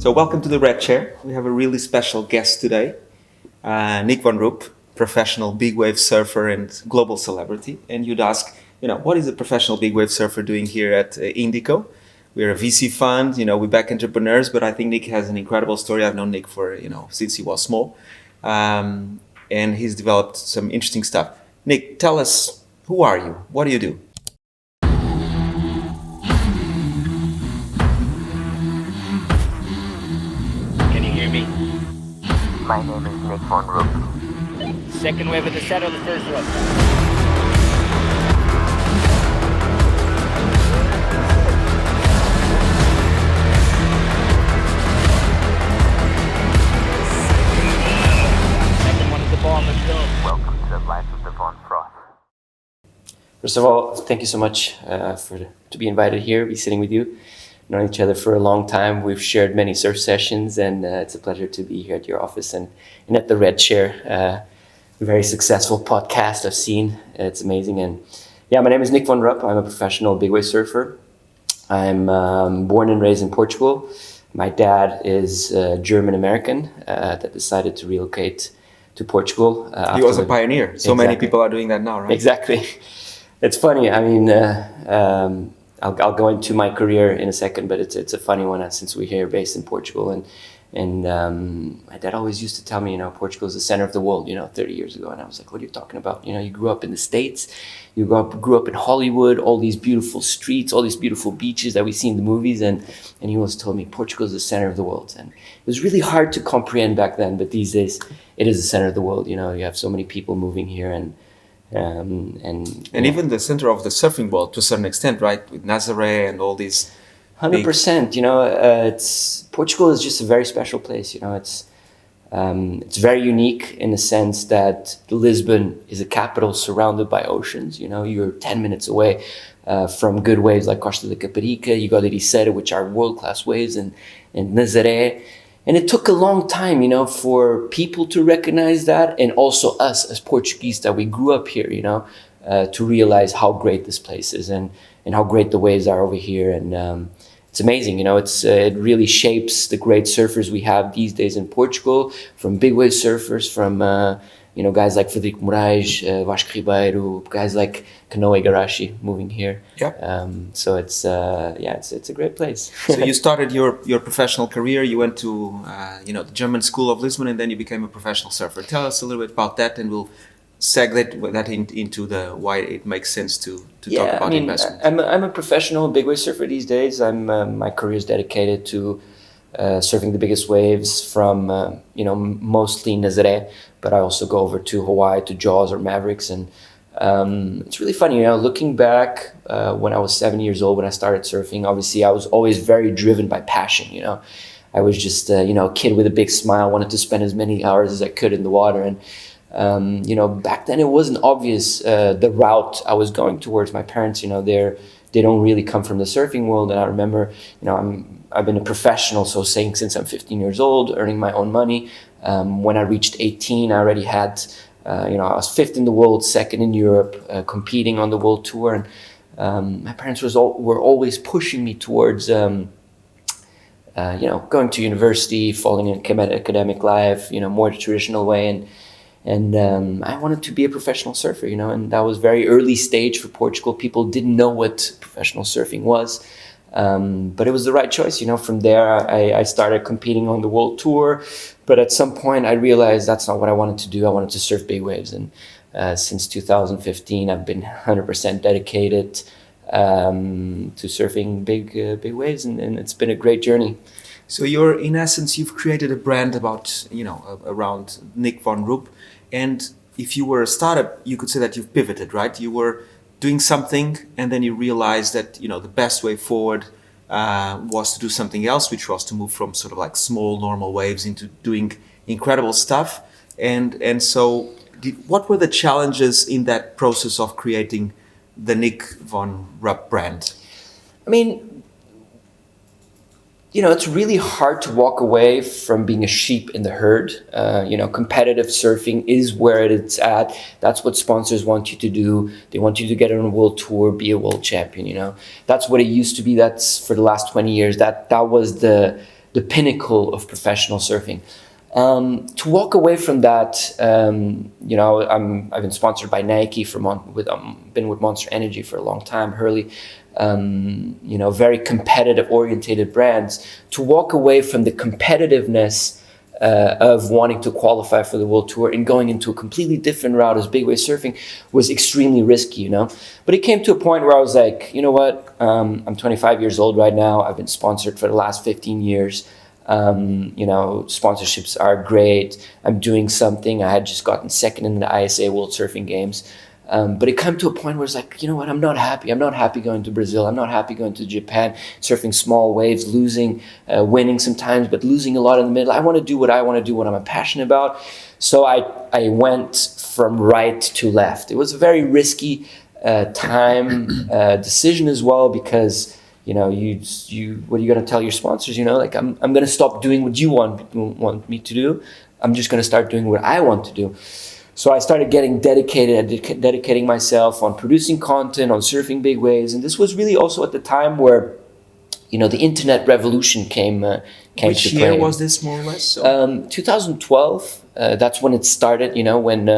So welcome to the Red Chair. We have a really special guest today, Nic Von Rupp, professional big wave surfer and global celebrity. And you'd ask, what is a professional big wave surfer doing here at Indico? We're a VC fund, we back entrepreneurs, but I think Nic has an incredible story. I've known Nic for, since he was small. And he's developed some interesting stuff. Nic, tell us, who are you? What do you do? My name is Nic Von Rupp. Second wave of the set on the first one. Second one is the ball, let's go. Welcome to the life of the One Froth. First of all, thank you so much to be invited here, be sitting with you. Known each other for a long time. We've shared many surf sessions, and it's a pleasure to be here at your office and at the Red Chair. A very successful podcast I've seen. It's amazing. And yeah, my name is Nic Von Rupp. I'm a professional big wave surfer. I'm born and raised in Portugal. My dad is German-American that decided to relocate to Portugal. He was a pioneer. So Exactly. many people are doing that now, right? Exactly. It's funny. I mean, I'll go into my career in a second, but it's a funny one since we're here based in Portugal. And my dad always used to tell me, Portugal is the center of the world, 30 years ago. And I was like, what are you talking about? You grew up in the States, you grew up in Hollywood, all these beautiful streets, all these beautiful beaches that we see in the movies. And he always told me Portugal is the center of the world. And it was really hard to comprehend back then, but these days it is the center of the world. You have so many people moving here and even the center of the surfing world to a certain extent, right? With Nazaré and all these. 100%. It's Portugal is just a very special place. It's very unique in the sense that Lisbon is a capital surrounded by oceans. You're 10 minutes away from good waves like Costa da Caparica. You got Ericeira, which are world-class waves, and Nazaré. And it took a long time, for people to recognize that, and also us as Portuguese that we grew up here, to realize how great this place is and how great the waves are over here. And it's amazing, it really shapes the great surfers we have these days in Portugal, from big wave surfers, from guys like Frederico Moraes, Vasco Ribeiro, guys like Kanoe Igarashi moving here. Yeah. So it's a great place. So you started your professional career. You went to the German School of Lisbon, and then you became a professional surfer. Tell us a little bit about that, and we'll segue that into the why it makes sense to talk about investment. I'm a professional big wave surfer these days. My career is dedicated to surfing the biggest waves from mostly Nazaré, but I also go over to Hawaii, to Jaws or Mavericks. And it's really funny, looking back when I was 7 years old, when I started surfing, obviously I was always very driven by passion. I was just a kid with a big smile, wanted to spend as many hours as I could in the water. And back then it wasn't obvious the route I was going towards. My parents, they don't really come from the surfing world. And I remember, I've been a professional, so saying since I'm 15 years old, earning my own money. When I reached 18, I already had, I was fifth in the world, second in Europe, competing on the world tour. And my parents were always pushing me towards, going to university, following an academic life, more the traditional way. And I wanted to be a professional surfer, and that was very early stage for Portugal. People didn't know what professional surfing was. But it was the right choice. From there, I started competing on the world tour. But at some point, I realized that's not what I wanted to do. I wanted to surf big waves. And since 2015, I've been 100% dedicated to surfing big waves. And it's been a great journey. So in essence, you've created a brand about, around Nic Von Rupp. And if you were a startup, you could say that you've pivoted, right? You were doing something, and then you realized that the best way forward was to do something else, which was to move from sort of like small normal waves into doing incredible stuff. And so, what were the challenges in that process of creating the Nic Von Rupp brand? I mean, it's really hard to walk away from being a sheep in the herd. Competitive surfing is where it's at. That's what sponsors want you to do. They want you to get on a world tour, be a world champion, That's what it used to be. That's for the last 20 years. That was the the pinnacle of professional surfing. To walk away from that, you know, I've been sponsored by Nike been with Monster Energy for a long time, Hurley, you know, very competitive orientated brands. To walk away from the competitiveness of wanting to qualify for the World Tour and going into a completely different route as big wave surfing was extremely risky, you know. But it came to a point where I was like, you know what, I'm 25 years old right now. I've been sponsored for the last 15 years. You know, sponsorships are great. I'm doing something. I had just gotten second in the ISA World Surfing Games. But it came to a point where it's like, you know what, I'm not happy. I'm not happy going to Brazil. I'm not happy going to Japan, surfing small waves, losing, winning sometimes, but losing a lot in the middle. I want to do what I want to do, what I'm passionate about. So I went from right to left. It was a very risky time decision as well, because you know, what are you going to tell your sponsors? You know, like I'm going to stop doing what you want me to do. I'm just going to start doing what I want to do. So I started getting dedicating myself on producing content, on surfing big waves, and this was really also at the time where, you know, the internet revolution came to play. Which year was this, more or less? So? 2012. That's when it started. You know, when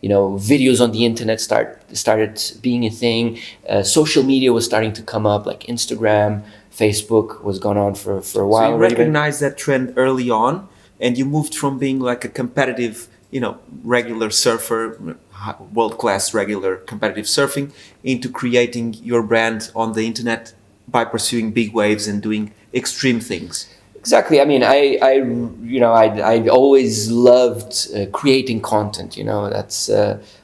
you know, videos on the internet started being a thing. Social media was starting to come up, like Instagram, Facebook was going on for a while. So you recognized that trend early on, and you moved from being like a competitive, you know, regular surfer, world-class regular competitive surfing, into creating your brand on the internet by pursuing big waves and doing extreme things. Exactly. I mean, I always loved creating content. You know, that's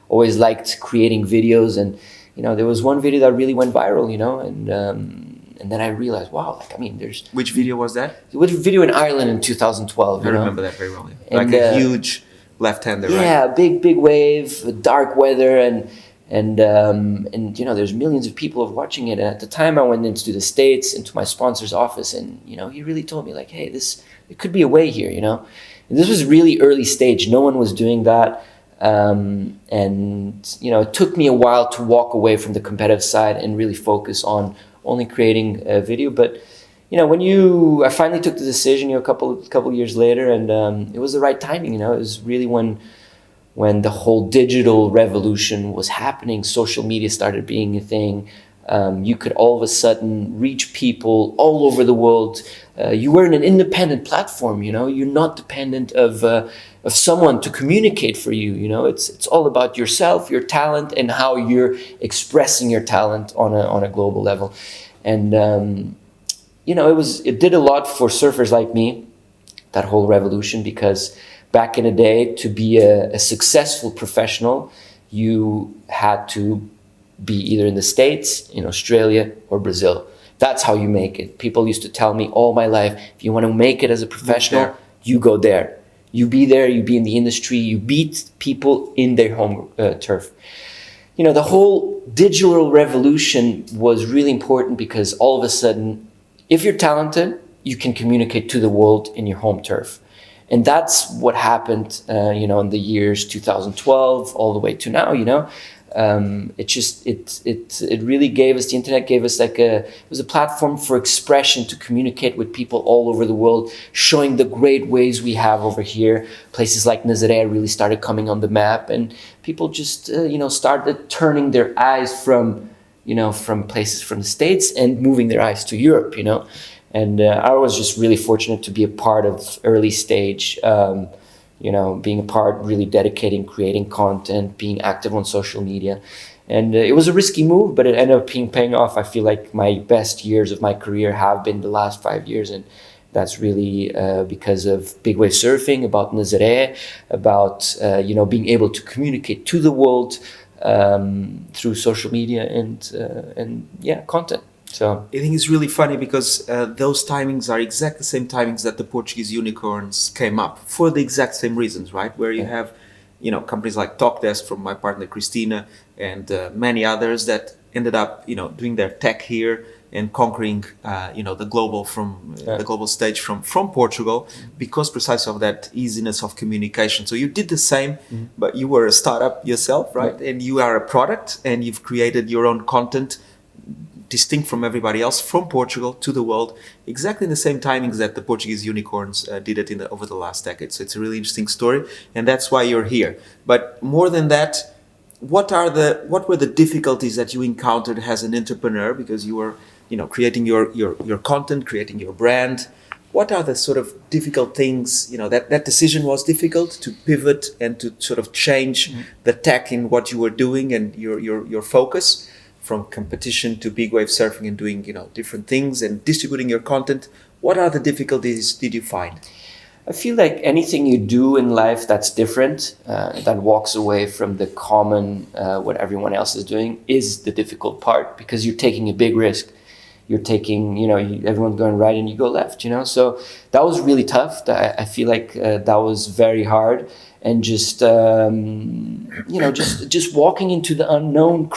always liked creating videos, and you know, there was one video that really went viral. You know, and then I realized, wow, like, I mean, there's Which video was that? It was a video in Ireland in 2012. I remember that very well. Yeah. Like a huge left-hander, right? Yeah, big wave, dark weather, and you know, there's millions of people watching it. And at the time, I went into the States, into my sponsor's office, and you know, he really told me like, hey, it could be a way here, you know. And this was really early stage. No one was doing that, and you know, it took me a while to walk away from the competitive side and really focus on only creating a video. But you know, I finally took the decision, you know, a couple years later, and it was the right timing. You know, it was really when the whole digital revolution was happening, social media started being a thing. You could all of a sudden reach people all over the world. You were in an independent platform, you know. You're not dependent of someone to communicate for you. You know, it's all about yourself, your talent, and how you're expressing your talent on a global level. And you know, it did a lot for surfers like me, that whole revolution, because back in the day, to be a successful professional, you had to be either in the States, in Australia, or Brazil. That's how you make it. People used to tell me all my life, if you want to make it as a professional, you go there. You be there, you be in the industry, you beat people in their home turf. You know, the whole digital revolution was really important because all of a sudden, if you're talented, you can communicate to the world in your home turf. And that's what happened, you know, in the years 2012 all the way to now. You know, it really gave us, the internet gave us it was a platform for expression, to communicate with people all over the world, showing the great ways we have over here. Places like Nazaré really started coming on the map, and people just you know, started turning their eyes from places from the States and moving their eyes to Europe. You know. And I was just really fortunate to be a part of early stage, you know, being a part, really dedicating, creating content, being active on social media. And it was a risky move, but it ended up paying off. I feel like my best years of my career have been the last 5 years. And that's really because of big wave surfing, about Nazaré, about, you know, being able to communicate to the world through social media and content. So I think it's really funny because those timings are exact the same timings that the Portuguese unicorns came up, for the exact same reasons, right? Where you have, you know, companies like TalkDesk from my partner Christina and many others that ended up, you know, doing their tech here and conquering, you know, the global stage from Portugal, because precisely of that easiness of communication. So you did the same, but you were a startup yourself, right? And you are a product, and you've created your own content distinct from everybody else, from Portugal to the world, exactly in the same timings that the Portuguese unicorns did it over the last decade. So it's a really interesting story, and that's why you're here. But more than that, what were the difficulties that you encountered as an entrepreneur, because you were creating your content, creating your brand? What are the sort of difficult things, that decision was difficult to pivot and to sort of change the tack in what you were doing and your focus from competition to big wave surfing and doing, different things and distributing your content? What are the difficulties did you find? I feel like anything you do in life that's different, that walks away from the common, what everyone else is doing, is the difficult part, because you're taking a big risk. You're taking, everyone's going right and you go left, So that was really tough. I feel like that was very hard. And just, just walking into the unknown,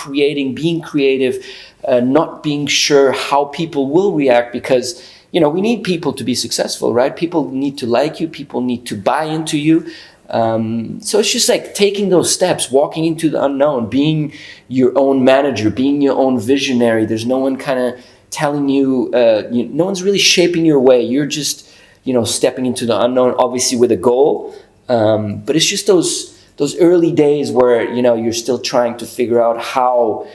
being creative, not being sure how people will react, because, we need people to be successful, right? People need to like you. People need to buy into you. So it's just like taking those steps, walking into the unknown, being your own manager, being your own visionary. There's no one kind of telling you, no one's really shaping your way. You're just, stepping into the unknown, obviously with a goal. But it's just those early days where, you're still trying to figure out how,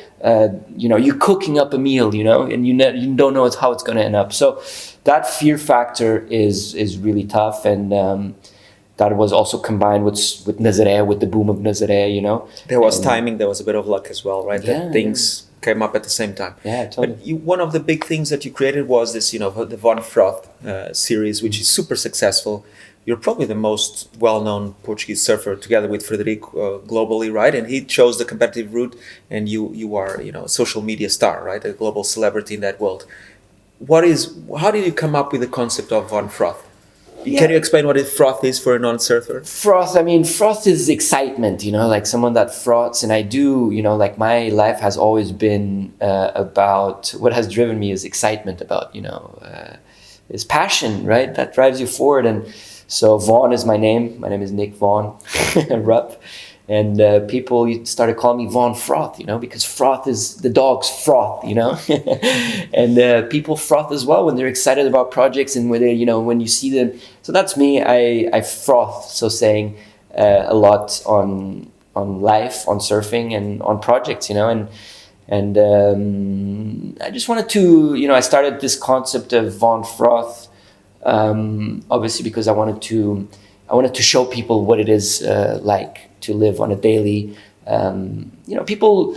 you're cooking up a meal, and you don't know how it's going to end up. So that fear factor is really tough. And, that was also combined with Nazaré, with the boom of Nazaré, There was timing, there was a bit of luck as well, right? Yeah, that things came up at the same time. Yeah, totally. But one of the big things that you created was this, the One Froth series, which is super successful. You're probably the most well-known Portuguese surfer, together with Frederico, globally, right? And he chose the competitive route, and you are, a social media star, right? A global celebrity in that world. How did you come up with the concept of One Froth? Yeah. Can you explain what froth is for a non-surfer? Froth is excitement, like someone that froths. And I do, like my life has always been about, what has driven me is excitement, about, is passion, right? That drives you forward. And so Von is my name. My name is Nic Von Rupp. And people started calling me One Froth, because froth is the dog's froth, and people froth as well when they're excited about projects and when they, when you see them. So that's me. I froth, so saying, a lot on life, on surfing, and on projects, and I just wanted to, I started this concept of One Froth, obviously because I wanted to show people what it is like to live on a daily, people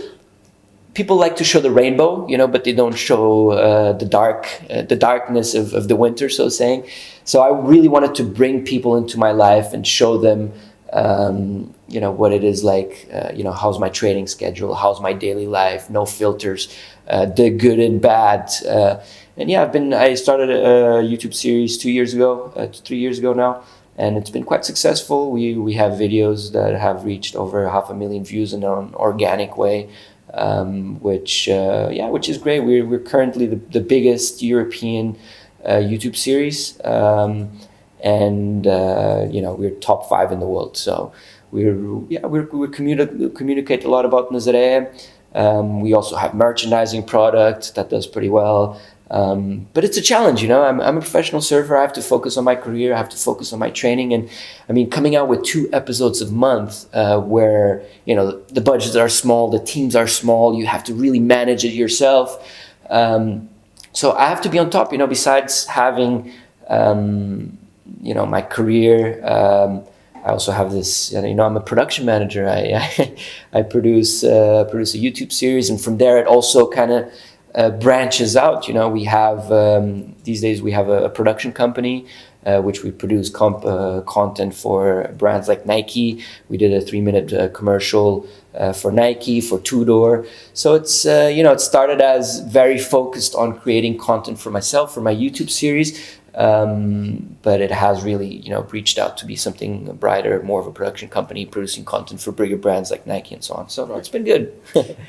like to show the rainbow, but they don't show the darkness of the winter, so saying. So I really wanted to bring people into my life and show them, what it is like, how's my training schedule, how's my daily life, no filters, the good and bad. And yeah, I started a YouTube series 3 years ago now. And it's been quite successful. We have videos that have reached over 500,000 views in an organic way, which is great. We're currently the biggest European YouTube series, and we're top 5 in the world. So we communicate a lot about Nazaré. We also have merchandising product that does pretty well. But it's a challenge, I'm a professional surfer. I have to focus on my career. I have to focus on my training. And coming out with 2 episodes a month, where, the budgets are small, the teams are small, you have to really manage it yourself. So I have to be on top, besides having, my career. I also have this, I'm a production manager. I produce a YouTube series, and from there it also kind of branches out. We have these days we have a production company which we produce content for brands like Nike. We did a 3-minute commercial for Nike, for Tudor. So it's it started as very focused on creating content for myself, for my YouTube series, but it has really reached out to be something brighter, more of a production company producing content for bigger brands like Nike and so on. So It's been good.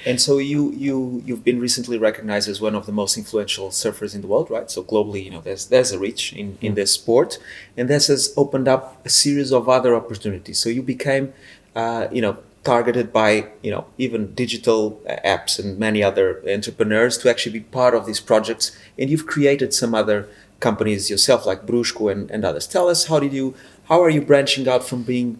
And so you've been recently recognized as one of the most influential surfers in the world, right? So globally, there's a reach in this sport, and this has opened up a series of other opportunities. So you became targeted by even digital apps and many other entrepreneurs to actually be part of these projects. And you've created some other companies yourself, like Brusco and others. Tell us, how are you branching out from being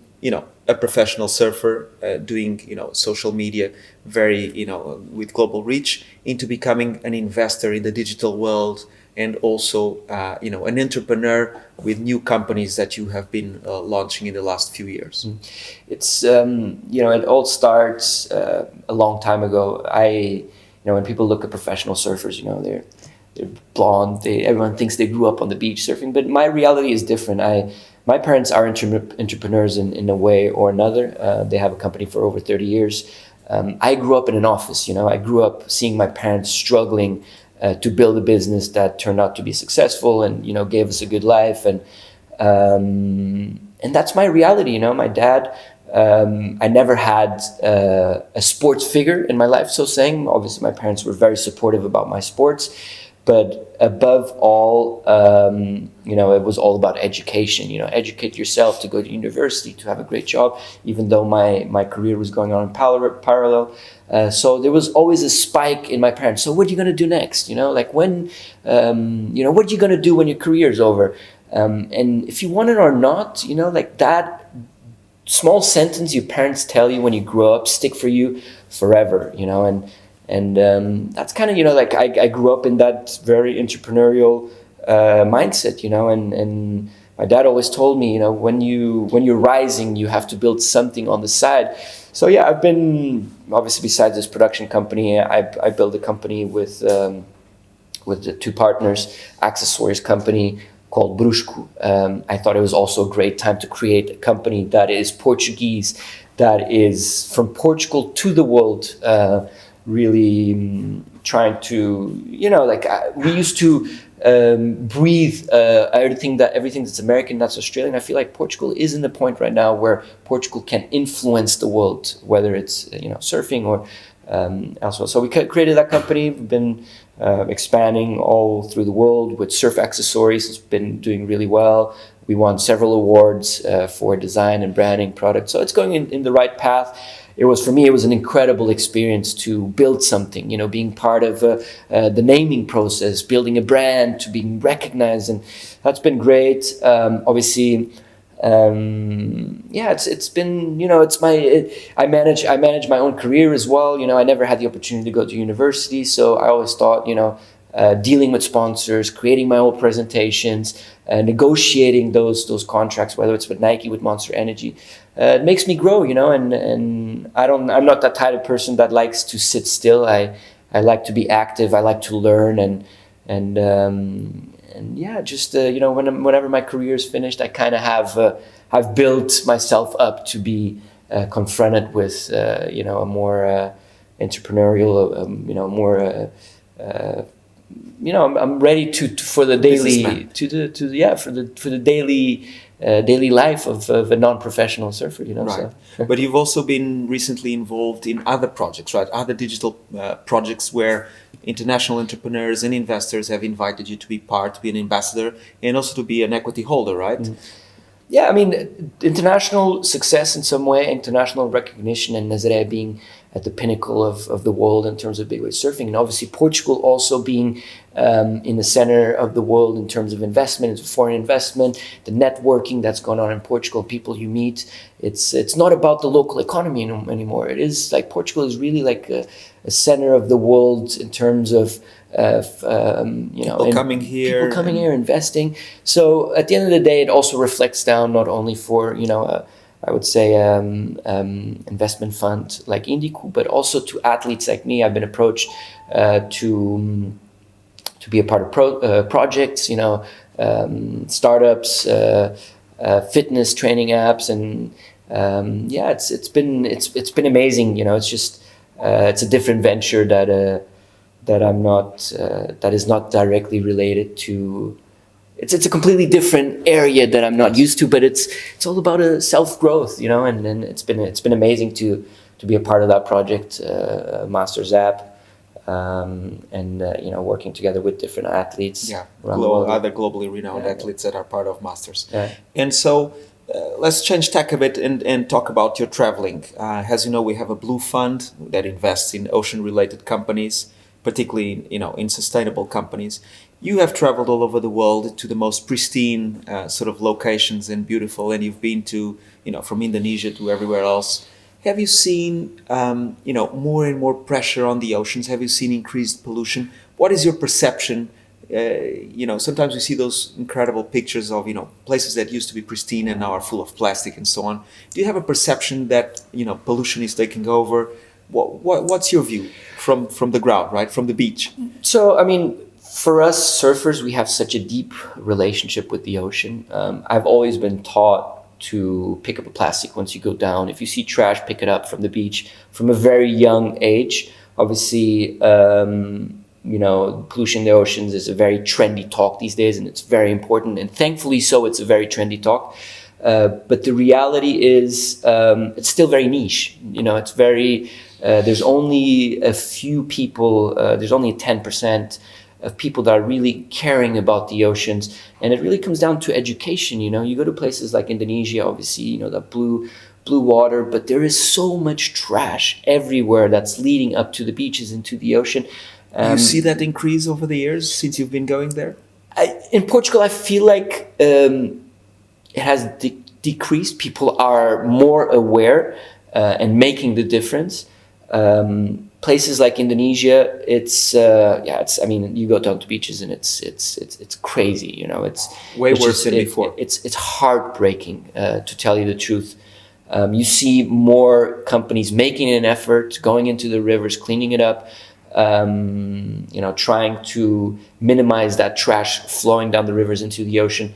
a professional surfer, doing social media, very with global reach, into becoming an investor in the digital world, and also an entrepreneur with new companies that you have been launching in the last few years? It's it all starts a long time ago. When people look at professional surfers, they're blonde. Everyone thinks they grew up on the beach surfing, but my reality is different. My parents are entrepreneurs in a way or another. They have a company for over 30 years. I grew up in an office. I grew up seeing my parents struggling to build a business that turned out to be successful and gave us a good life, and that's my reality. My dad, I never had a sports figure in my life, so saying. Obviously my parents were very supportive about my sports, but above all, it was all about education. Educate yourself to go to university, to have a great job, even though my career was going on in parallel. So there was always a spike in my parents. So what are you going to do next? When, what are you going to do when your career is over? And if you want it or not, that small sentence your parents tell you when you grow up stick for you forever, and that's kind of, I grew up in that very entrepreneurial mindset, and my dad always told me, when you're rising, you have to build something on the side. So yeah, I've been, obviously besides this production company, I built a company with the two partners, accessories company called Brusco. I thought it was also a great time to create a company that is Portuguese, that is from Portugal to the world, really trying to, we used to breathe everything that's American, that's Australian. I feel like Portugal is in the point right now where Portugal can influence the world, whether it's surfing or elsewhere. So we created that company. We've been expanding all through the world with surf accessories. It's been doing really well. We won several awards for design and branding products. So it's going in the right path. For me, it was an incredible experience to build something, being part of the naming process, building a brand, to being recognized, and that's been great. Obviously, it's been, I manage my own career as well. I never had the opportunity to go to university, so I always thought, dealing with sponsors, creating my own presentations, negotiating those contracts, whether it's with Nike, with Monster Energy, it makes me grow, and I'm not that type of person that likes to sit still. I like to be active. I like to learn, and whenever my career is finished, I kind of have built myself up to be confronted with a more entrepreneurial, more. I'm ready for the daily for the daily life of a non-professional surfer. Right. So. But you've also been recently involved in other projects, right? Other digital projects where international entrepreneurs and investors have invited you to be part, to be an ambassador, and also to be an equity holder, right? Mm-hmm. Yeah, I mean, international success in some way, international recognition, and Nazaré being at the pinnacle of the world in terms of big wave surfing, and obviously Portugal also being in the center of the world in terms of investment, foreign investment, the networking that's going on in Portugal, people you meet. It's not about the local economy anymore. It is like Portugal is really like a center of the world in terms of people coming here, investing. So at the end of the day, it also reflects down not only for I would say investment fund like Indico, but also to athletes like me. I've been approached to be a part of projects, startups, fitness training apps, and it's been amazing. It's just it's a different venture that I'm not that is not directly related to. It's a completely different area that I'm not used to, but it's all about a self-growth, and it's been amazing to be a part of that project, Masters app, and working together with different athletes. Yeah, other globally renowned athletes that are part of Masters. Yeah. And so let's change tack a bit and talk about your traveling. As you know, we have a blue fund that invests in ocean-related companies, particularly in sustainable companies. You have traveled all over the world to the most pristine sort of locations and beautiful, and you've been to from Indonesia to everywhere else. Have you seen more and more pressure on the oceans? Have you seen increased pollution? What is your perception? Sometimes we see those incredible pictures of places that used to be pristine and now are full of plastic and so on. Do you have a perception that pollution is taking over? What's your view from the ground, right, from the beach? So, I mean, for us surfers, we have such a deep relationship with the ocean. I've always been taught to pick up a plastic once you go down. If you see trash, pick it up from the beach from a very young age. Obviously, pollution in the oceans is a very trendy talk these days, and it's very important. And thankfully so, it's a very trendy talk. But the reality is, it's still very niche. It's very, there's only a few people, there's only 10% of people that are really caring about the oceans. And it really comes down to education. You go to places like Indonesia, obviously, that blue water, but there is so much trash everywhere that's leading up to the beaches and to the ocean. Do you see that increase over the years since you've been going there? In Portugal, I feel like it has decreased. People are more aware and making the difference. Places like Indonesia, I mean, you go down to beaches and it's crazy. It's way worse than before. It's heartbreaking to tell you the truth. You see more companies making an effort, going into the rivers, cleaning it up. Trying to minimize that trash flowing down the rivers into the ocean.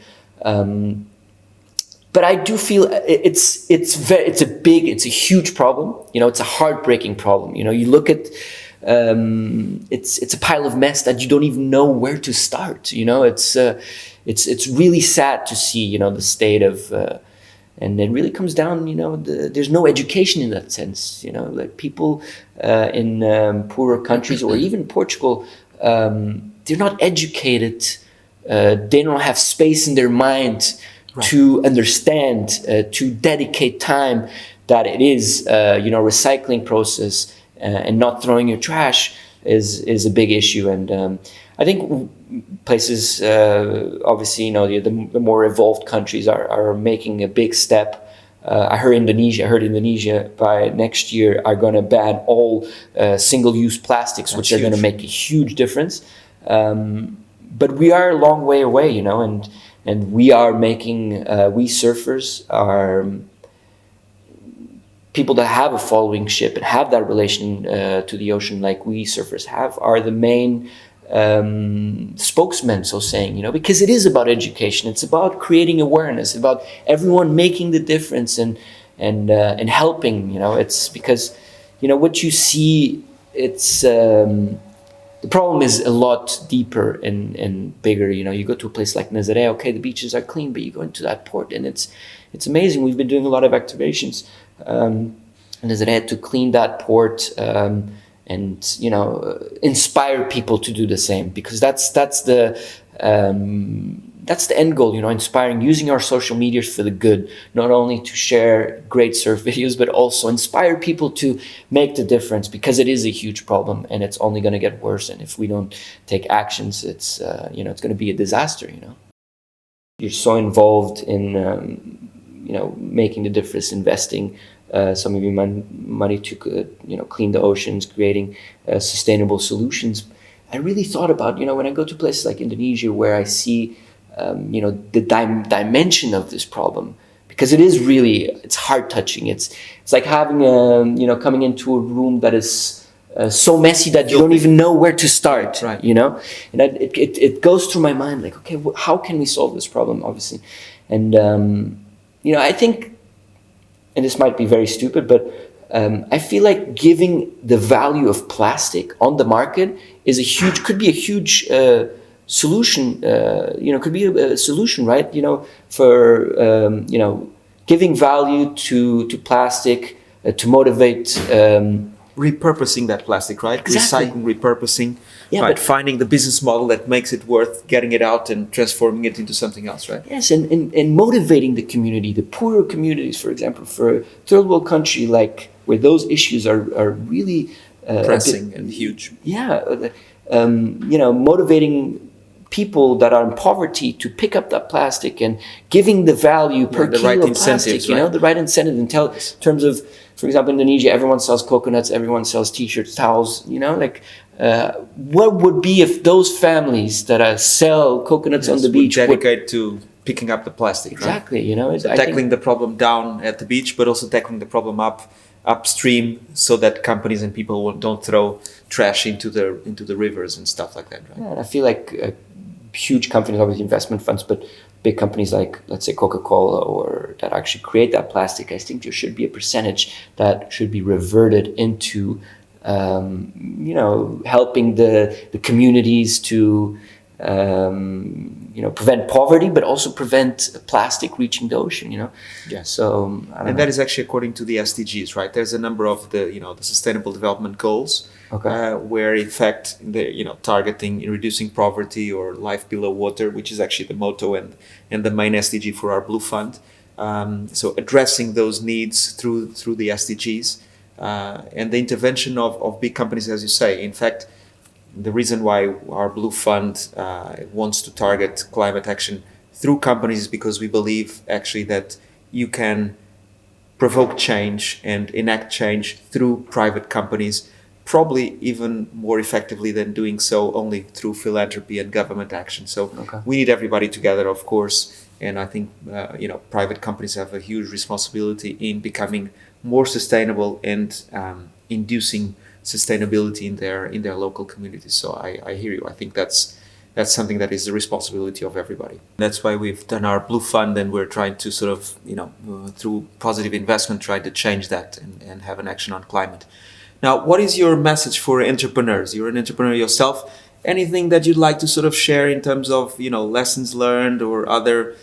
But I do feel it's a huge problem. It's a heartbreaking problem. You look at, it's a pile of mess that you don't even know where to start. It's really sad to see, the state of, and it really comes down, there's no education in that sense. Like people in poorer countries or even Portugal, they're not educated. They don't have space in their mind to understand, to dedicate time that it is, recycling process and not throwing your trash is a big issue. And I think places, obviously, the more evolved countries are making a big step. I heard Indonesia by next year are going to ban all single-use plastics, which are going to make a huge difference. But we are a long way away, and we are making, we surfers are people that have a following ship and have that relation to the ocean like we surfers have are the main spokesman, so saying, because it is about education. It's about creating awareness, about everyone making the difference and helping. It's because what you see. It's the problem is a lot deeper and bigger. You go to a place like Nazaré. Okay, the beaches are clean, but you go into that port and it's amazing. We've been doing a lot of activations in Nazaré to clean that port. And inspire people to do the same, because that's the end goal. Inspiring, using our social media for the good, not only to share great surf videos, but also inspire people to make the difference, because it is a huge problem and it's only going to get worse. And if we don't take actions, it's it's going to be a disaster. You're so involved in making the difference, investing. Some of your money to clean the oceans, creating sustainable solutions. I really thought about when I go to places like Indonesia, where I see the dimension of this problem, because it's heart touching. It's like having coming into a room that is so messy that you don't even know where to start. Right. And it goes through my mind like, okay, how can we solve this problem? Obviously, and I think. And this might be very stupid, but I feel like giving the value of plastic on the market could be a huge solution. Could be a solution, right? For giving value to plastic to motivate repurposing that plastic, right? Exactly. Recycling, repurposing, Yeah, right? but- Finding the business model that makes it worth getting it out and transforming it into something else, right? Yes, and motivating the community, the poorer communities, for example, for a third world country like where those issues are really Pressing and huge. motivating people that are in poverty to pick up that plastic and giving the value per the kilo right of incentives, plastic, right? the right incentive in terms of, for example, Indonesia, everyone sells coconuts, everyone sells t-shirts, towels, what would be if those families that sell coconuts on the beach would dedicate to picking up the plastic, exactly, right? So tackling the problem down at the beach, but also tackling the problem upstream, so that companies and people don't throw trash into the rivers and stuff like that, right? Yeah, and I feel like huge companies, obviously investment funds, but big companies like, let's say, Coca-Cola, or that actually create that plastic, I think there should be a percentage that should be reverted into, helping the communities to, prevent poverty, but also prevent plastic reaching the ocean, Yeah. So, I don't know. That is actually according to the SDGs, right? There's a number of the Sustainable Development Goals, Okay. where in fact targeting reducing poverty or life below water, which is actually the motto and the main SDG for our Blue Fund. So addressing those needs through the SDGs, and the intervention of big companies, as you say. In fact, the reason why our Blue Fund wants to target climate action through companies is because we believe actually that you can provoke change and enact change through private companies, probably even more effectively than doing so only through philanthropy and government action. So we need everybody together, of course, and I think private companies have a huge responsibility in becoming more sustainable and inducing sustainability in their local communities. So I hear you. I think that's something that is the responsibility of everybody. That's why we've done our Blue Fund, and we're trying to sort of, through positive investment, try to change that and have an action on climate. Now, what is your message for entrepreneurs? You're an entrepreneur yourself. Anything that you'd like to sort of share in terms of, lessons learned or other,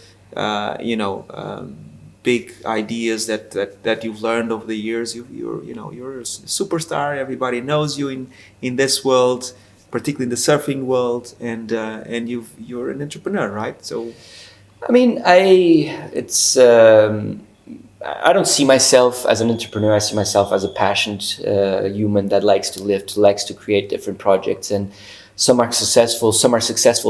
big ideas that you've learned over the years? You're a superstar. Everybody knows you in this world, particularly in the surfing world, and you're an entrepreneur, right? So, I mean, I don't see myself as an entrepreneur. I see myself as a passionate human that likes to live, likes to create different projects, and some are successful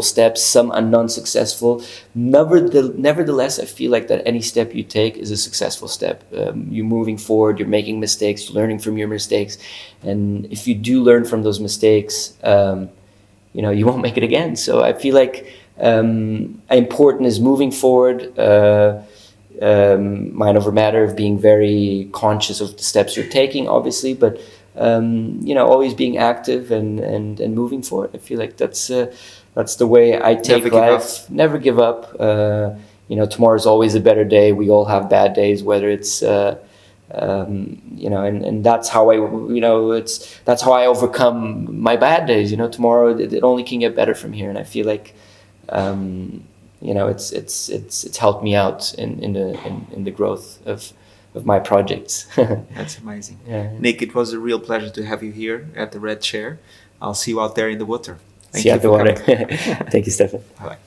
steps, some are non-successful. Nevertheless, I feel like that any step you take is a successful step. You're moving forward, you're making mistakes, you're learning from your mistakes, and if you do learn from those mistakes, you won't make it again. So I feel like important is moving forward. Mind over matter, of being very conscious of the steps you're taking, obviously, but always being active and moving forward. I feel like that's the way I take life. Never give up. Tomorrow's always a better day. We all have bad days, whether it's and that's how that's how I overcome my bad days. Tomorrow it only can get better from here, and I feel like it's helped me out in the growth of my projects. That's amazing. Yeah. Nic, it was a real pleasure to have you here at the Red Chair. I'll see you out there in the water. See you out the water. Thank you, Stefan. Bye-bye.